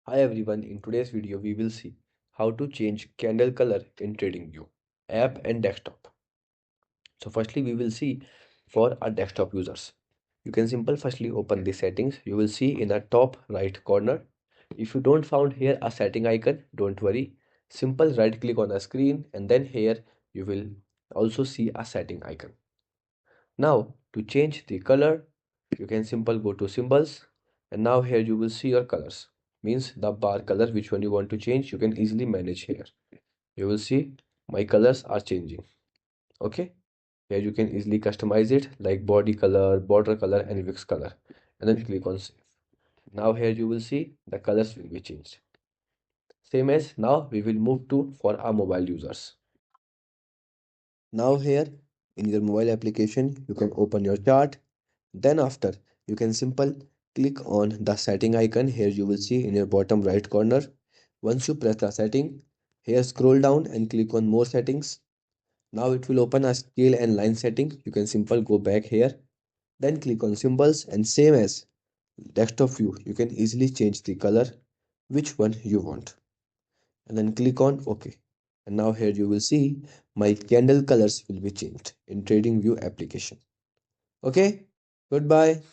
Hi everyone, in today's video we will see how to change candle color in TradingView app and desktop. So firstly we will see for our desktop users. You can firstly open the settings. You will see in the top right corner. If you don't found here a setting icon, don't worry. Simple right click on the screen and then here you will also see a setting icon. Now to change the color, you can go to symbols and now here you will see your colors. Means the bar color which one you want to change, you can easily manage here. You will see my colors are changing. Okay. Here you can easily customize it like body color, border color and wicks color and then click on save. Now here you will see the colors will be changed. Same as now we will move to for our mobile users. Now here in your mobile application, you can open your chart. Then after, you can click on the setting icon. Here you will see in your bottom right corner. Once you press the setting, here scroll down and click on more settings. Now it will open a scale and line setting. You can go back here. Then click on symbols and same as desktop view, you can easily change the color which one you want. And then click on OK. And now here you will see my candle colors will be changed in TradingView application. Okay, goodbye.